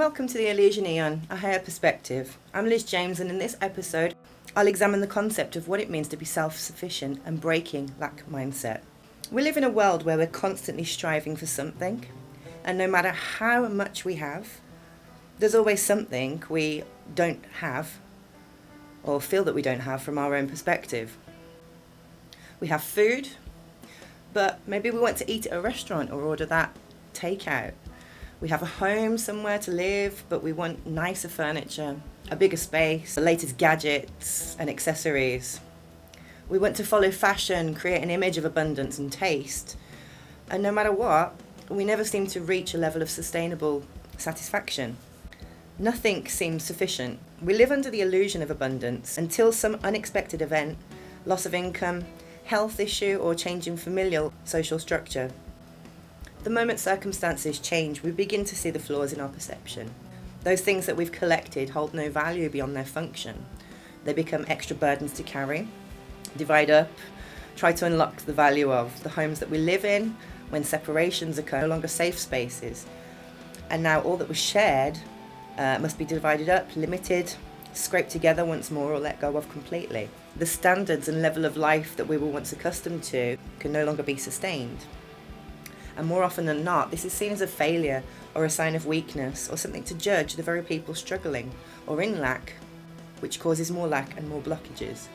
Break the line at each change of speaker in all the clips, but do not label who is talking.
welcome to the Illusion Eon, a higher perspective. I'm Liz James, and in this episode I'll examine the concept of what it means to be self-sufficient and breaking lack mindset. We live in a world where we're constantly striving for something, and no matter how much we have, there's always something we don't have or feel that we don't have from our own perspective. We have food, but maybe we want to eat at a restaurant or order that takeout. We have a home somewhere to live, but we want nicer furniture, a bigger space, the latest gadgets and accessories. We want to follow fashion, create an image of abundance and taste. And no matter what, we never seem to reach a level of sustainable satisfaction. Nothing seems sufficient. We live under the illusion of abundance until some unexpected event, loss of income, health issue, or change in familial social structure. The moment circumstances change, we begin to see the flaws in our perception. Those things that we've collected hold no value beyond their function. They become extra burdens to carry, divide up, try to unlock the value of the homes that we live in when separations occur, no longer safe spaces. And now all that was shared must be divided up, limited, scraped together once more, or let go of completely. The standards and level of life that we were once accustomed to can no longer be sustained. And more often than not, this is seen as a failure or a sign of weakness or something to judge the very people struggling or in lack, which causes more lack and more blockages.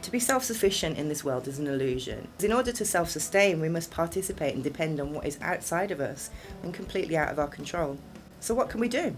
To be self-sufficient in this world is an illusion. In order to self-sustain, we must participate and depend on what is outside of us and completely out of our control. So what can we do?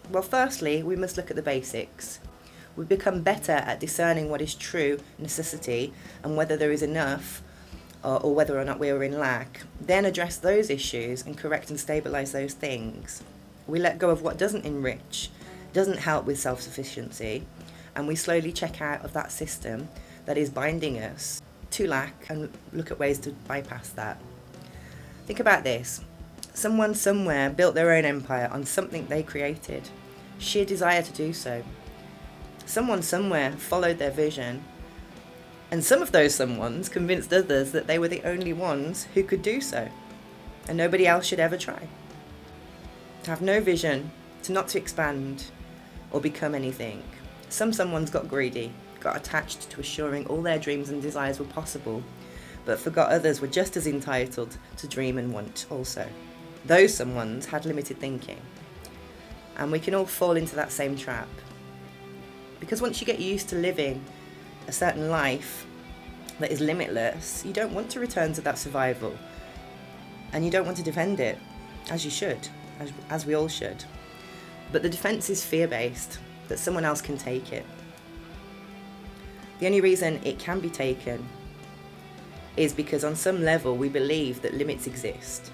Well, firstly, we must look at the basics. We become better at discerning what is true necessity and whether there is enough, or whether or not we are in lack, then address those issues and correct and stabilise those things. We let go of what doesn't enrich, doesn't help with self-sufficiency, and we slowly check out of that system that is binding us to lack and look at ways to bypass that. Think about this. Someone somewhere built their own empire on something they created, sheer desire to do so. Someone somewhere followed their vision, and some of those someones convinced others that they were the only ones who could do so, and nobody else should ever try. To have no vision, to not to expand or become anything. Someone's got greedy, got attached to assuring all their dreams and desires were possible, but forgot others were just as entitled to dream and want also. Those someones had limited thinking, and we can all fall into that same trap. Because once you get used to living a certain life that is limitless, you don't want to return to that survival, and you don't want to defend it, as you should, as we all should. But the defense is fear-based, that someone else can take it. The only reason it can be taken is because on some level we believe that limits exist,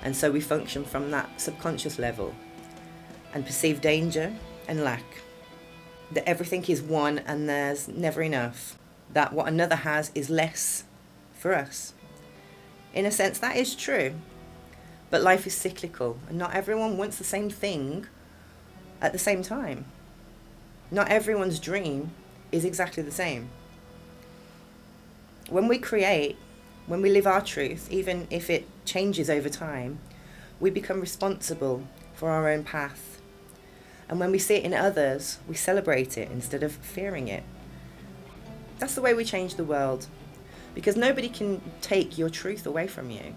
and so we function from that subconscious level and perceive danger and lack. That everything is one and there's never enough. That what another has is less for us. In a sense, that is true. But life is cyclical, and not everyone wants the same thing at the same time. Not everyone's dream is exactly the same. When we create, when we live our truth, even if it changes over time, we become responsible for our own path. And when we see it in others, we celebrate it instead of fearing it. That's the way we change the world, because nobody can take your truth away from you.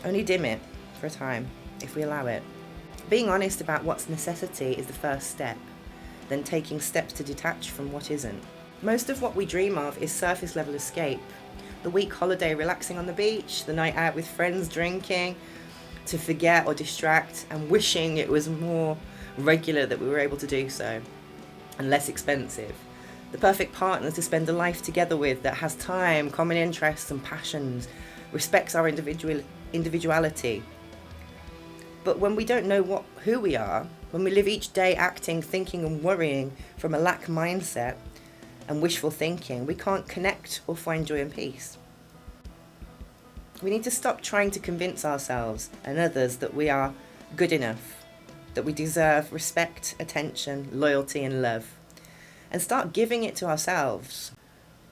Only dim it for a time, if we allow it. Being honest about what's necessity is the first step, then taking steps to detach from what isn't. Most of what we dream of is surface level escape. The week holiday relaxing on the beach, the night out with friends drinking, to forget or distract, and wishing it was more regular that we were able to do so, and less expensive. The perfect partner to spend a life together with that has time, common interests and passions, respects our individuality. But when we don't know who we are, when we live each day acting, thinking and worrying from a lack mindset and wishful thinking, we can't connect or find joy and peace. We need to stop trying to convince ourselves and others that we are good enough, that we deserve respect, attention, loyalty and love, and start giving it to ourselves.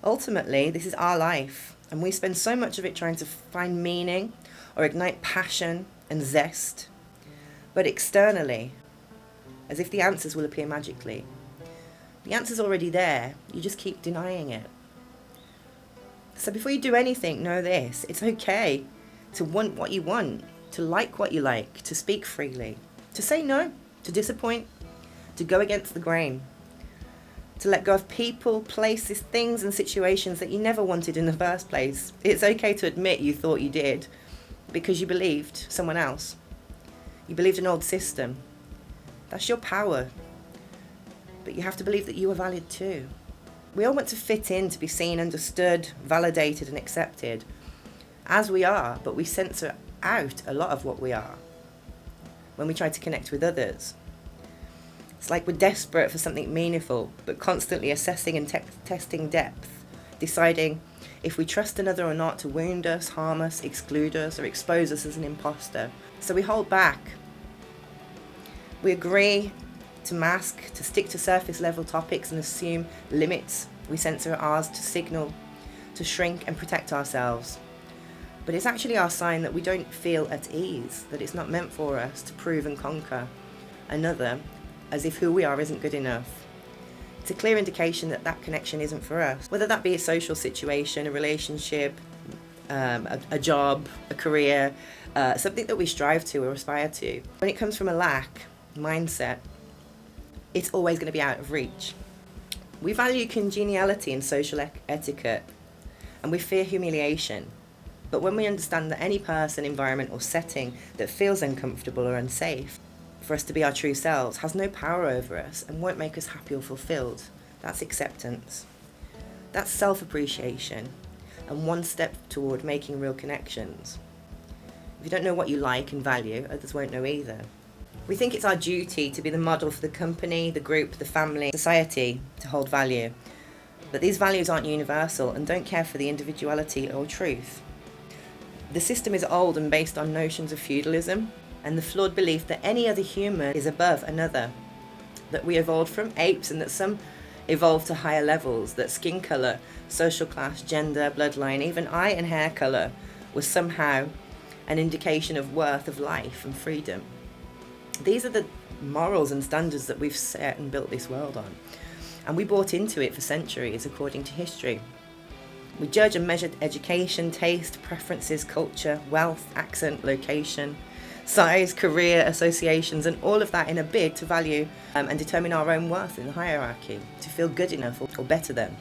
Ultimately, this is our life, and we spend so much of it trying to find meaning or ignite passion and zest. But externally, as if the answers will appear magically. The answer's already there, you just keep denying it. So before you do anything, know this: it's okay to want what you want, to like what you like, to speak freely, to say no, to disappoint, to go against the grain, to let go of people, places, things and situations that you never wanted in the first place. It's okay to admit you thought you did because you believed someone else. You believed an old system. That's your power. But you have to believe that you are valid too. We all want to fit in, to be seen, understood, validated and accepted as we are, but we censor out a lot of what we are when we try to connect with others. It's like we're desperate for something meaningful, but constantly assessing and testing depth, deciding if we trust another or not to wound us, harm us, exclude us, or expose us as an imposter. So we hold back. We agree to mask, to stick to surface level topics and assume limits. We censor ours to signal, to shrink and protect ourselves. But it's actually our sign that we don't feel at ease, that it's not meant for us to prove and conquer another as if who we are isn't good enough. It's a clear indication that that connection isn't for us, whether that be a social situation, a relationship, a job, a career, something that we strive to or aspire to. When it comes from a lack mindset, it's always going to be out of reach. We value congeniality and social etiquette, and we fear humiliation. But when we understand that any person, environment or setting that feels uncomfortable or unsafe for us to be our true selves has no power over us and won't make us happy or fulfilled, that's acceptance. That's self-appreciation and one step toward making real connections. If you don't know what you like and value, others won't know either. We think it's our duty to be the model for the company, the group, the family, society to hold value. But these values aren't universal and don't care for the individuality or truth. The system is old and based on notions of feudalism and the flawed belief that any other human is above another, that we evolved from apes and that some evolved to higher levels, that skin colour, social class, gender, bloodline, even eye and hair colour was somehow an indication of worth of life and freedom. These are the morals and standards that we've set and built this world on, and we bought into it for centuries according to history. We judge and measure education, taste, preferences, culture, wealth, accent, location, size, career, associations, and all of that in a bid to value and determine our own worth in the hierarchy, to feel good enough or better than,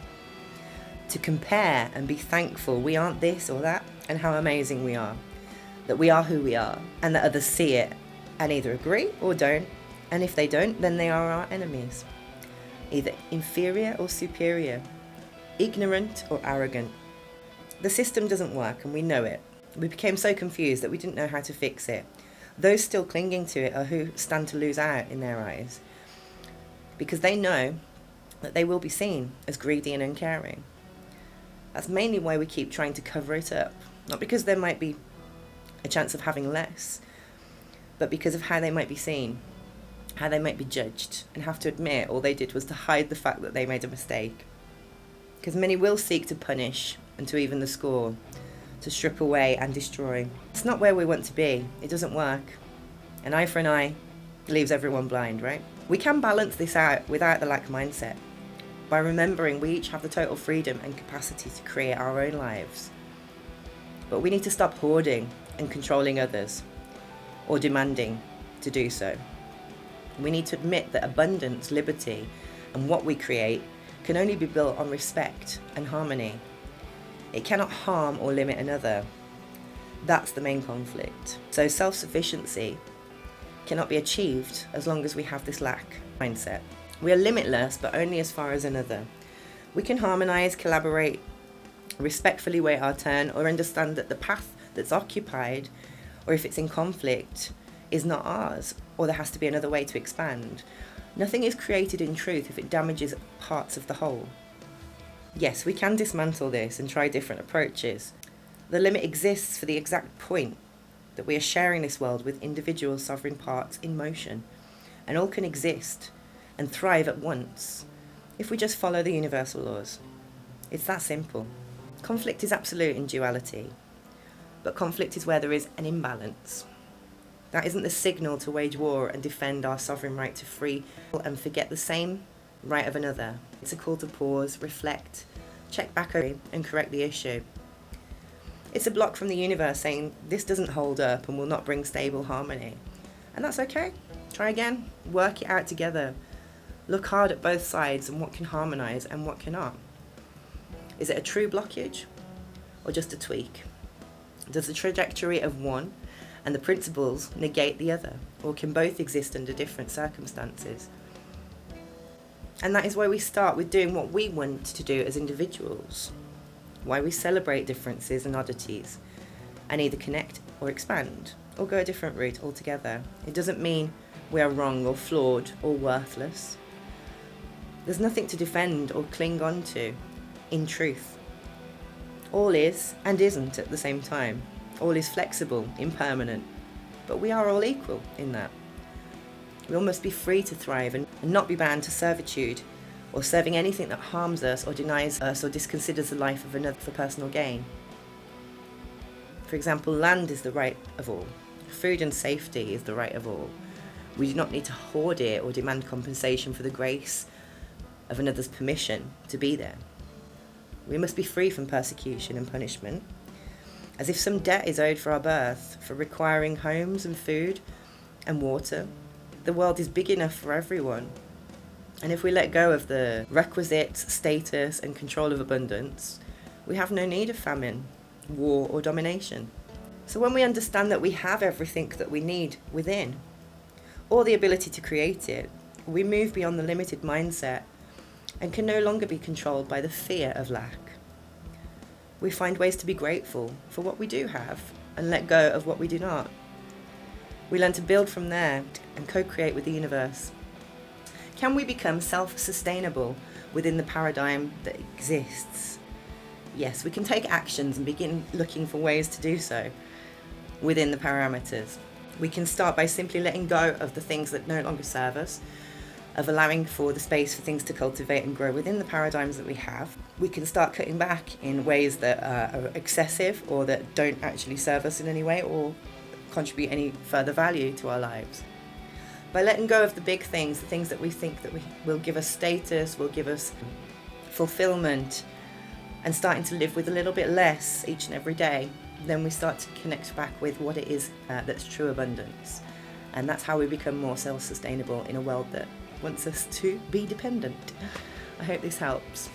to compare and be thankful we aren't this or that, and how amazing we are, that we are who we are, and that others see it and either agree or don't, and if they don't, then they are our enemies, either inferior or superior, ignorant or arrogant. The system doesn't work and we know it. We became so confused that we didn't know how to fix it. Those still clinging to it are who stand to lose out in their eyes, because they know that they will be seen as greedy and uncaring. That's mainly why we keep trying to cover it up, not because there might be a chance of having less, but because of how they might be seen, how they might be judged, and have to admit all they did was to hide the fact that they made a mistake. Because many will seek to punish and to even the score, to strip away and destroy. It's not where we want to be. It doesn't work. An eye for an eye leaves everyone blind, right? We can balance this out without the lack mindset, by remembering we each have the total freedom and capacity to create our own lives. But we need to stop hoarding and controlling others, or demanding to do so. We need to admit that abundance, liberty, and what we create can only be built on respect and harmony. It cannot harm or limit another. That's the main conflict. So self-sufficiency cannot be achieved as long as we have this lack mindset. We are limitless, but only as far as another. We can harmonise, collaborate, respectfully wait our turn, or understand that the path that's occupied, or if it's in conflict, is not ours, or there has to be another way to expand. Nothing is created in truth if it damages parts of the whole. Yes, we can dismantle this and try different approaches. The limit exists for the exact point that we are sharing this world with individual sovereign parts in motion, and all can exist and thrive at once if we just follow the universal laws. It's that simple. Conflict is absolute in duality, but conflict is where there is an imbalance. That isn't the signal to wage war and defend our sovereign right to free and forget the same right of another. It's a call to pause, reflect, check back over and correct the issue. It's a block from the universe saying this doesn't hold up and will not bring stable harmony. And that's okay. Try again, work it out together. Look hard at both sides and what can harmonise and what cannot. Is it a true blockage or just a tweak? Does the trajectory of one and the principles negate the other, or can both exist under different circumstances? And that is why we start with doing what we want to do as individuals, why we celebrate differences and oddities, and either connect or expand, or go a different route altogether. It doesn't mean we are wrong or flawed or worthless. There's nothing to defend or cling on to, in truth. All is and isn't at the same time. All is flexible, impermanent, but we are all equal in that. We all must be free to thrive and not be bound to servitude or serving anything that harms us or denies us or disconsiders the life of another for personal gain. For example, land is the right of all. Food and safety is the right of all. We do not need to hoard it or demand compensation for the grace of another's permission to be there. We must be free from persecution and punishment, as if some debt is owed for our birth, for requiring homes and food and water. The world is big enough for everyone. And if we let go of the requisites, status and control of abundance, we have no need of famine, war or domination. So when we understand that we have everything that we need within, or the ability to create it, we move beyond the limited mindset and can no longer be controlled by the fear of lack. We find ways to be grateful for what we do have and let go of what we do not. We learn to build from there and co-create with the universe. Can we become self-sustainable within the paradigm that exists? Yes, we can take actions and begin looking for ways to do so within the parameters. We can start by simply letting go of the things that no longer serve us, of allowing for the space for things to cultivate and grow within the paradigms that we have. We can start cutting back in ways that are excessive or that don't actually serve us in any way or contribute any further value to our lives. By letting go of the big things, the things that we think that will give us status, will give us fulfillment, and starting to live with a little bit less each and every day, then we start to connect back with what it is that's true abundance. And that's how we become more self-sustainable in a world that wants us to be dependent. I hope this helps.